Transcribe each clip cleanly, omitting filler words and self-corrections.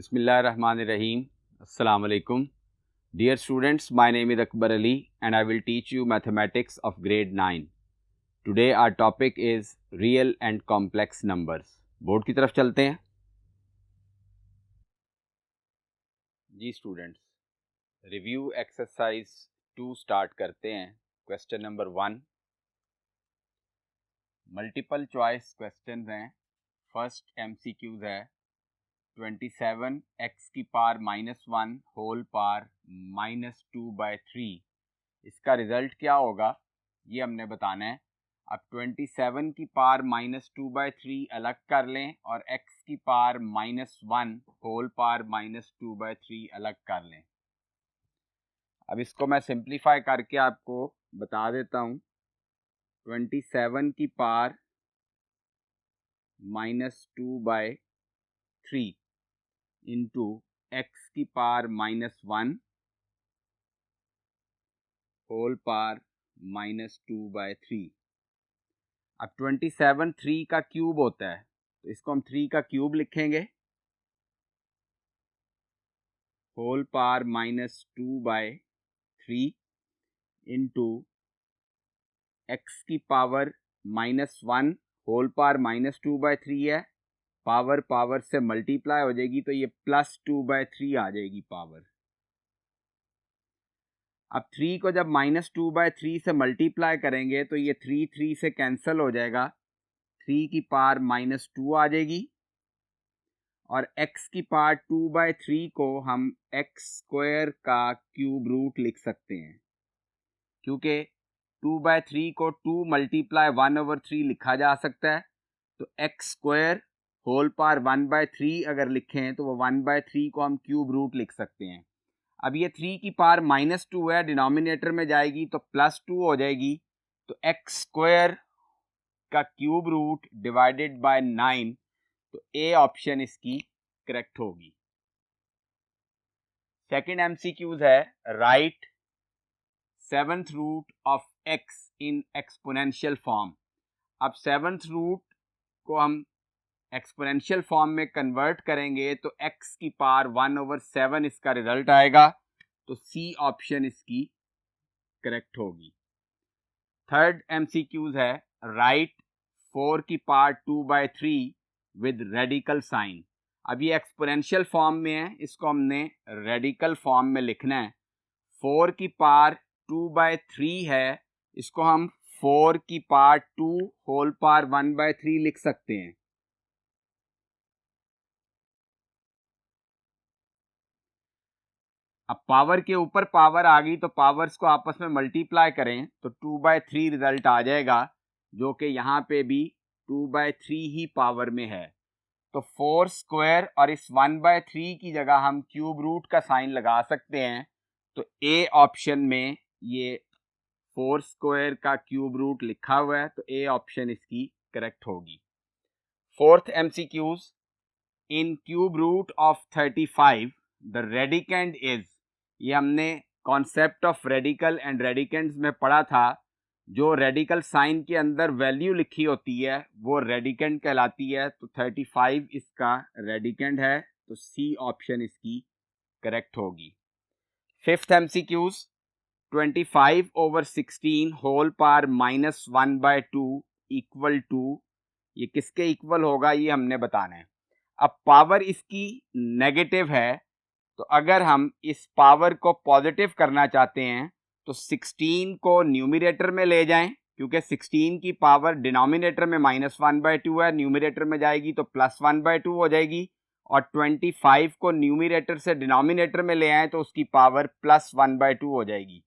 Bismillahirrahmanirrahim. Assalamu alaikum. Dear students, my name is Akbar Ali and I will teach you mathematics of grade 9. Today our topic is real and complex numbers. Board की तरफ चलते हैं जी students. Review exercise 2 start करते हैं. Question number 1 multiple choice questions हैं. First MCQs है 27 x की पावर -1 होल पावर -2/3. इसका रिजल्ट क्या होगा ये हमने बताना है. अब 27 की पावर -2/3 अलग कर लें और x की पावर -1 होल पावर -2/3 अलग कर लें. अब इसको मैं सिंप्लीफाई करके आपको बता देता हूँ. 27 की पावर -2/3 इंटू x की पावर -1 होल पावर -2/3. अब 27 3 का क्यूब होता है तो इसको हम 3 का क्यूब लिखेंगे. होल पावर -2/3 इंटू x की पावर -1 होल पावर -2/3 है. पावर पावर से मल्टीप्लाई हो जाएगी तो ये +2/3 आ जाएगी पावर. अब 3 को जब -2/3 से मल्टीप्लाई करेंगे तो ये 3 से कैंसिल हो जाएगा. 3 की पावर -2 आ जाएगी और x की पावर 2/3 को हम x² का क्यूब रूट लिख सकते हैं क्योंकि 2/3 को 2 × 1/3 लिखा जा सकता है. तो x² होल पावर 1/3 अगर लिखें तो वो 1/3 को हम क्यूब रूट लिख सकते हैं. अब ये 3 की पावर -2 है, डिनोमिनेटर में जाएगी तो +2 हो जाएगी. तो x² का क्यूब रूट डिवाइडेड बाय 9. तो ए ऑप्शन इसकी करेक्ट होगी. सेकंड एमसीक्यूज है right 7th root of x in exponential form. अब 7th रूट को हम एक्सपोनेंशियल फॉर्म में कन्वर्ट करेंगे तो x की पावर 1/7 इसका रिजल्ट आएगा. तो सी ऑप्शन इसकी करेक्ट होगी. थर्ड एमसीक्यूज है राइट 4 की पावर 2/3 विद रेडिकल साइन. अब ये एक्सपोनेंशियल फॉर्म में है, इसको हमने रेडिकल फॉर्म में लिखना है. 4 की पावर 2/3 है, इसको हम 4 की पावर 2 होल पावर 1/3 लिख सकते हैं. अब पावर के ऊपर पावर आ गई तो पावर्स को आपस में मल्टीप्लाई करें तो 2/3 रिजल्ट आ जाएगा जो कि यहाँ पे भी 2/3 ही पावर में है. तो 4² और इस 1/3 की जगह हम क्यूब रूट का साइन लगा सकते हैं. तो ए ऑप्शन में ये 4² का क्यूब रूट लिखा हुआ है तो ए ऑप्शन इसकी करेक्ट होगी. Fourth MCQs in cube root of 35 the radicand is. ये हमने concept of radical and radicands में पढ़ा था. जो रेडिकल साइन के अंदर वैल्यू लिखी होती है वो रेडिकेंड कहलाती है. तो 35 इसका रेडिकेंड है तो सी ऑप्शन इसकी करेक्ट होगी. Fifth MCQs 25/16 whole power -1/2 equal to. ये किसके इक्वल होगा ये हमने बताना है. अब पावर इसकी नेगेटिव है तो अगर हम इस पावर को पॉजिटिव करना चाहते हैं तो 16 को न्यूमरेटर में ले जाएं क्योंकि 16 की पावर डिनोमिनेटर में -1/2 है, न्यूमरेटर में जाएगी तो +1/2 हो जाएगी. और 25 को न्यूमरेटर से डिनोमिनेटर में ले आएं तो उसकी पावर +1/2 हो जाएगी.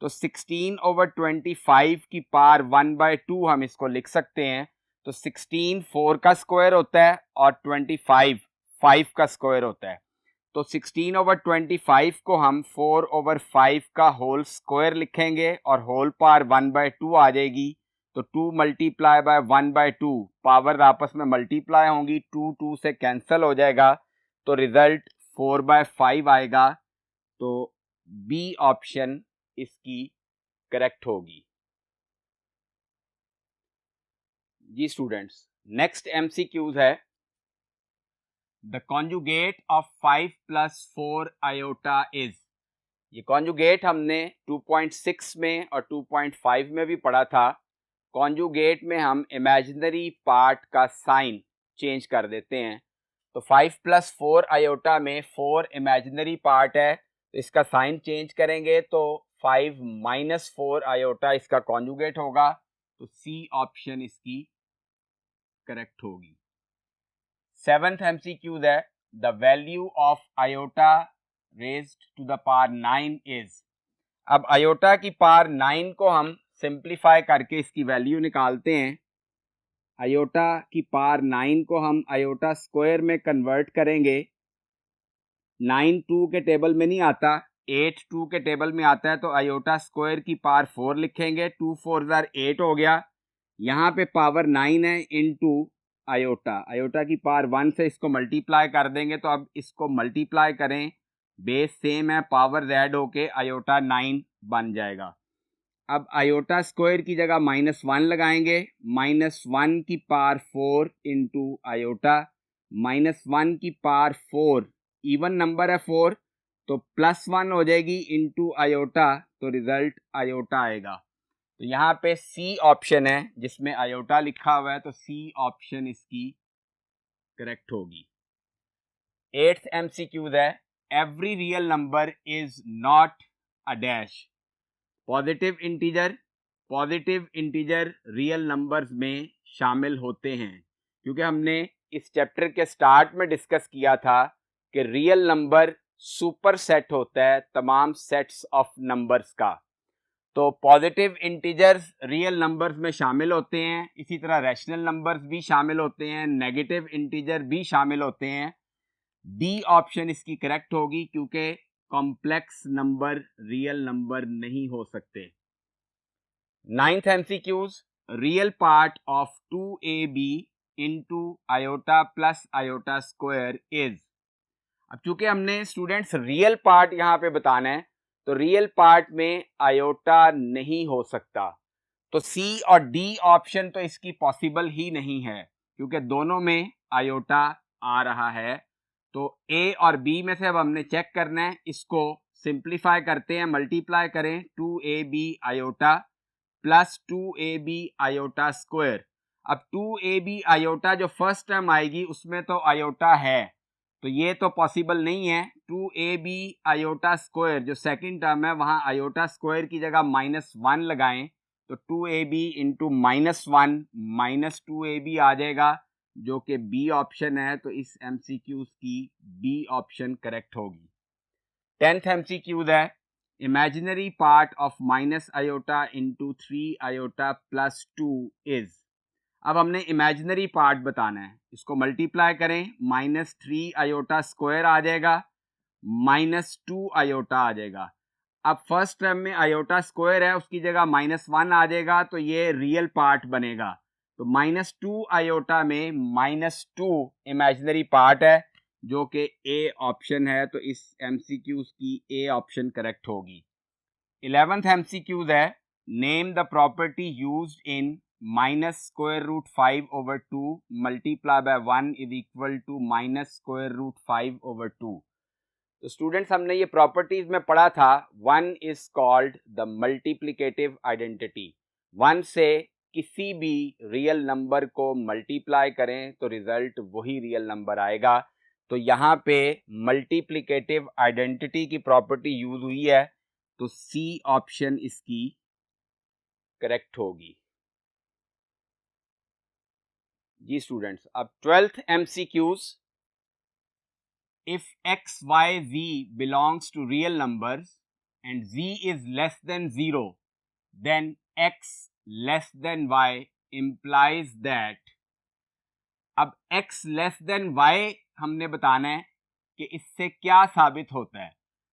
तो 16/25 की पावर 1/2 हम इसको लिख सकते हैं. तो 16 4 का स्क्वायर होता है और 25 5 का स्क्वायर होता है. तो 16/25 को हम 4/5 का होल स्क्वायर लिखेंगे और होल पावर 1/2 आ जाएगी. तो 2 × 1/2 पावर आपस में मल्टीप्लाई होंगी, 2 से कैंसिल हो जाएगा तो रिजल्ट 4/5 आएगा. तो बी ऑप्शन इसकी करेक्ट होगी. जी स्टूडेंट्स, नेक्स्ट एमसीक्यूज है the conjugate of 5 + 4 iota is. ये कॉन्जुगेट हमने 2.6 में और 2.5 में भी पढ़ा था। कॉन्जुगेट में हम इमेजिनरी पार्ट का साइन चेंज कर देते हैं। तो 5 + 4 आयोटा में 4 इमेजिनरी पार्ट है, तो इसका साइन चेंज करेंगे तो 5 - 4 आयोटा इसका कॉन्जुगेट होगा। तो सी ऑप्शन इसकी करेक्ट होगी। 7th MCQ है the value of iota raised to the power 9 is. अब आयोटा की पावर 9 को हम सिंप्लीफाई करके इसकी वैल्यू निकालते हैं। आयोटा की पावर 9 को हम आयोटा स्क्वायर में कन्वर्ट करेंगे। 9 2 के टेबल में नहीं आता, 8 2 के टेबल में आता है, तो आयोटा स्क्वायर की पावर 4 लिखेंगे। 2 4 ज़ार 8 हो गया। यहाँ पे पावर 9 है इनटू आयोटा, आयोटा की पावर 1 से इसको मल्टीप्लाई कर देंगे। तो अब इसको मल्टीप्लाई करें, बेस सेम है, पावर ऐड होके आयोटा 9 बन जाएगा। अब आयोटा स्क्वायर की जगह -1 लगाएंगे। -1 की पावर 4 इंटू आयोटा, -1 की पावर 4 इवन नंबर है 4, तो +1 हो जाएगी इंटू आयोटा, तो रिजल्ट आयोटा आएगा। तो यहाँ पे सी ऑप्शन है जिसमें आयोटा लिखा हुआ है, तो सी ऑप्शन इसकी करेक्ट होगी। 8th MCQ है every real number is not a dash. Positive integer real numbers में शामिल होते हैं, क्योंकि हमने इस चैप्टर के स्टार्ट में डिस्कस किया था कि रियल नंबर सुपर सेट होता है तमाम सेट्स ऑफ नंबर्स का। तो पॉजिटिव इंटीजर्स रियल नंबर्स में शामिल होते हैं, इसी तरह रैशनल नंबर्स भी शामिल होते हैं, नेगेटिव इंटीजर भी शामिल होते हैं। डी ऑप्शन इसकी करेक्ट होगी, क्योंकि कॉम्प्लेक्स नंबर रियल नंबर नहीं हो सकते। 9th MCQs real part of 2ab into iota plus iota square is. अब चूंकि हमने स्टूडेंट्स रियल पार्ट यहाँ पे बताना है, तो रियल पार्ट में आयोटा नहीं हो सकता। तो सी और डी ऑप्शन तो इसकी पॉसिबल ही नहीं है, क्योंकि दोनों में आयोटा आ रहा है। तो ए और बी में से अब हमने चेक करना है, इसको सिंप्लीफाई करते हैं, मल्टीप्लाई करें 2ab iota plus 2ab iota square. अब 2ab आयोटा जो फर्स्ट टर्म आएगी उसमें तो आयोटा है, तो ये तो पॉसिबल नहीं है। 2ab आयोटा स्क्वायर जो सेकंड टर्म है, वहां आयोटा स्क्वायर की जगह -1 लगाएं, तो 2ab इंटू -1 -2ab आ जाएगा, जो कि बी ऑप्शन है। तो इस MCQ की बी ऑप्शन करेक्ट होगी। 10th MCQ है imaginary part of minus iota into 3 iota plus 2 is. अब हमने इमेजिनरी पार्ट बताना है, इसको मल्टीप्लाई करें, -3 आयोटा स्क्वायर आ जाएगा, -2 आयोटा आ जाएगा। अब फर्स्ट टर्म में आयोटा स्क्वायर है, उसकी जगह -1 आ जाएगा, तो ये रियल पार्ट बनेगा। तो -2 आयोटा में -2 इमेजिनरी पार्ट है, जो कि ए ऑप्शन है। तो इस MCQ की ए ऑप्शन करेक्ट होगी। 11th MCQ है name the property used in -√5/2 multiply by 1 is equal to -√5/2। तो स्टूडेंट्स हमने ये प्रॉपर्टीज में पढ़ा था, 1 is called the multiplicative identity. 1 से किसी भी रियल नंबर को मल्टीप्लाई करें तो रिजल्ट वही रियल नंबर आएगा। तो यहाँ पे मल्टीप्लिकेटिव आइडेंटिटी की प्रॉपर्टी यूज हुई है, तो सी ऑप्शन इसकी करेक्ट होगी। जी स्टूडेंट्स, अब 12th MCQs if x, y, z belongs to real numbers and z is less than 0, then x less than y implies that। अब x less than y हमने बताना है कि इससे क्या साबित होता है।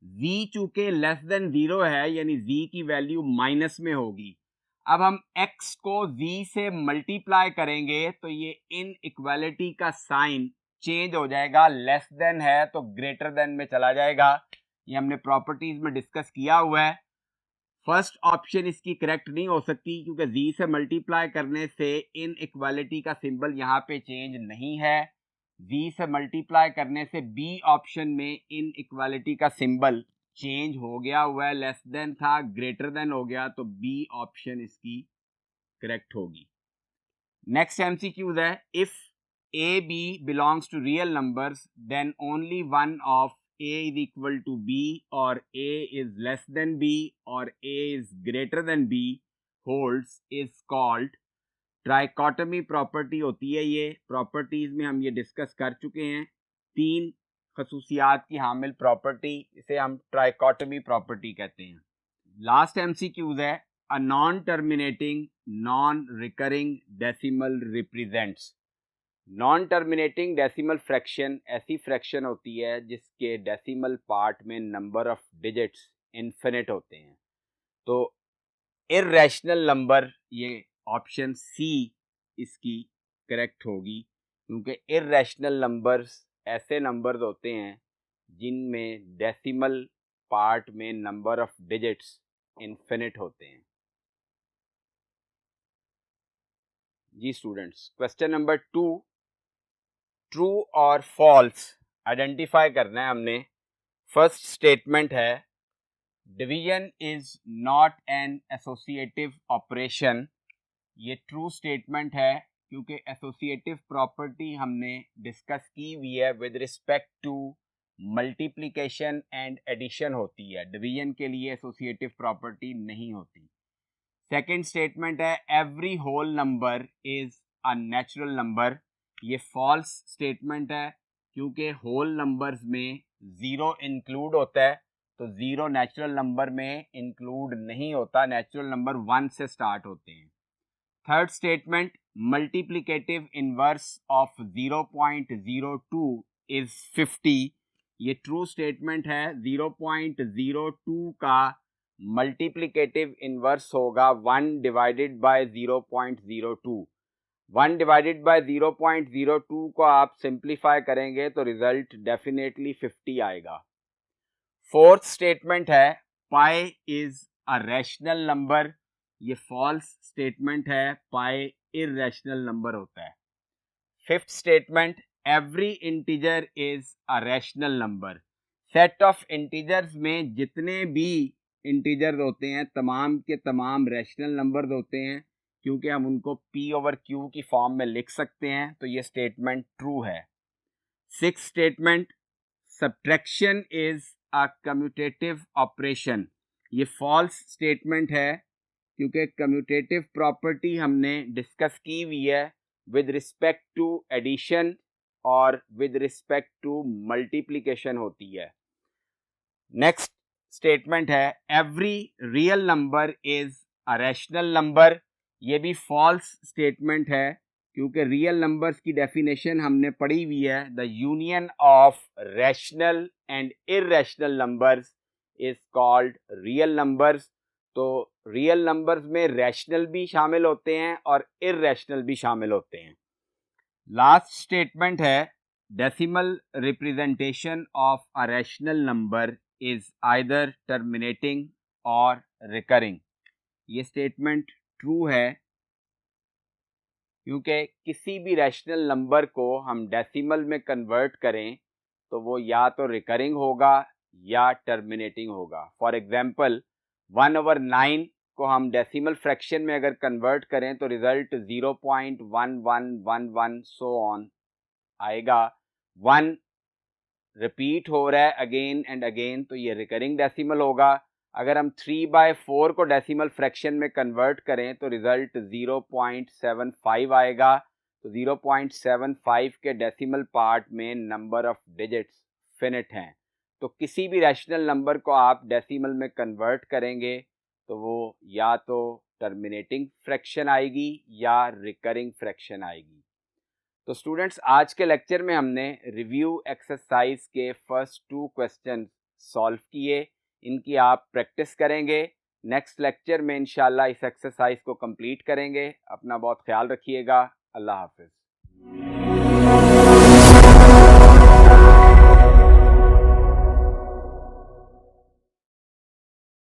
z चूंकि लेस देन 0 है, यानी z की वैल्यू माइनस में होगी। अब हम x को z से मल्टीप्लाई करेंगे तो ये इनइक्वालिटी का साइन चेंज हो जाएगा, लेस देन है तो ग्रेटर देन में चला जाएगा। ये हमने प्रॉपर्टीज में डिस्कस किया हुआ है। फर्स्ट ऑप्शन इसकी करेक्ट नहीं हो सकती, क्योंकि z से मल्टीप्लाई करने से इनइक्वालिटी का सिंबल यहाँ पे चेंज नहीं है। v से मल्टीप्लाई करने से b ऑप्शन में इन इक्वालिटी का सिंबल चेंज हो गया हुआ है, लेस देन था ग्रेटर देन हो गया, तो b ऑप्शन इसकी करेक्ट होगी। नेक्स्ट एमसीक्यूज है, if a b belongs to real numbers then only one of a is equal to b or a is less than b or a is greater than b holds is called trichotomy property होती है। ये properties में हम ये discuss कर चुके हैं, 3 खसूसियात की हामिल प्रॉपर्टी, इसे हम ट्राइकोटमी प्रॉपर्टी कहते हैं। लास्ट एमसीक्यूज है, a non terminating non recurring decimal represents. Non terminating decimal fraction ऐसी फ्रैक्शन होती है जिसके डेसिमल पार्ट में नंबर ऑफ डिजिट्स इन्फिनिट होते हैं। तो इर्रेशनल नंबर, ये ऑप्शन सी इसकी करेक्ट होगी, क्योंकि इर्रेशनल नंबर्स ऐसे नंबर्स होते हैं जिनमें डेसिमल पार्ट में नंबर ऑफ डिजिट्स इन्फिनिट होते हैं। जी स्टूडेंट्स, क्वेश्चन नंबर 2, ट्रू और फॉल्स आइडेंटिफाई करना है हमने। फर्स्ट स्टेटमेंट है, division is not an associative operation. ये ट्रू स्टेटमेंट है क्योंकि एसोसिएटिव प्रॉपर्टी हमने डिस्कस की हुई है with respect to multiplication and addition होती है, डिवीजन के लिए एसोसिएटिव प्रॉपर्टी नहीं होती। सेकंड स्टेटमेंट है, every whole number is a natural number. ये फॉल्स स्टेटमेंट है क्योंकि होल नंबर्स में ज़ीरो इंक्लूड होता है, तो ज़ीरो नेचुरल नंबर में इंक्लूड नहीं होता, नेचुरल नंबर 1 से स्टार्ट होते हैं। Third statement, multiplicative inverse of 0.02 is 50। ये ट्रू स्टेटमेंट है, 0.02 का मल्टीप्लिकेटिव इनवर्स होगा 1 डिवाइडेड बाय 0.02। 1 डिवाइडेड बाय 0.02 को आप सिंप्लीफाई करेंगे तो रिजल्ट डेफिनेटली 50 आएगा। फोर्थ स्टेटमेंट है, pi is a rational number. ये फॉल्स स्टेटमेंट है, पाई इर्रेशनल नंबर होता है। Fifth statement, every integer is a rational number. Set of integers में जितने भी इंटीजर्स होते हैं तमाम के तमाम रैशनल नंबर्स होते हैं, क्योंकि हम उनको p/q की फॉर्म में लिख सकते हैं, तो ये स्टेटमेंट ट्रू है। Sixth statement, subtraction is a commutative operation. ये फॉल्स स्टेटमेंट है क्योंकि कम्यूटेटिव प्रॉपर्टी हमने डिस्कस की हुई है विद रिस्पेक्ट टू एडिशन और विद रिस्पेक्ट टू मल्टीप्लिकेशन होती है। नेक्स्ट स्टेटमेंट है, every real number is a rational number. ये भी फॉल्स स्टेटमेंट है क्योंकि रियल नंबर्स की डेफिनेशन हमने पढ़ी हुई है, the union of rational and irrational numbers is called real numbers. तो रियल नंबर्स में रैशनल भी शामिल होते हैं और इर्रेशनल भी शामिल होते हैं। लास्ट स्टेटमेंट है, decimal representation of a rational number is either terminating और रिकरिंग। ये स्टेटमेंट ट्रू है क्योंकि किसी भी रैशनल नंबर को हम डेसिमल में कन्वर्ट करें तो वो या तो रिकरिंग होगा या टर्मिनेटिंग होगा। फॉर एग्जांपल 1/9 को हम डेसिमल फ्रैक्शन में अगर कन्वर्ट करें तो रिजल्ट 0.1111 सो ऑन आएगा। 1 रिपीट हो रहा है अगेन एंड अगेन, तो ये रिकरिंग डेसिमल होगा। अगर हम 3/4 को डेसिमल फ्रैक्शन में कन्वर्ट करें तो रिजल्ट 0.75 आएगा। तो 0.75 के डेसिमल पार्ट में नंबर ऑफ डिजिट्स फिनिट हैं। तो किसी भी रैशनल नंबर को आप डेसिमल में कन्वर्ट करेंगे तो वो या तो टर्मिनेटिंग फ्रैक्शन आएगी या रिकरिंग फ्रैक्शन आएगी। तो स्टूडेंट्स, आज के लेक्चर में हमने रिव्यू एक्सरसाइज के फर्स्ट 2 क्वेश्चन सॉल्व किए। इनकी आप प्रैक्टिस करेंगे। नेक्स्ट लेक्चर में इंशाल्लाह इस एक्सरसाइज को कंप्लीट करेंगे। अपना बहुत ख्याल रखिएगा। अल्लाह हाफिज़।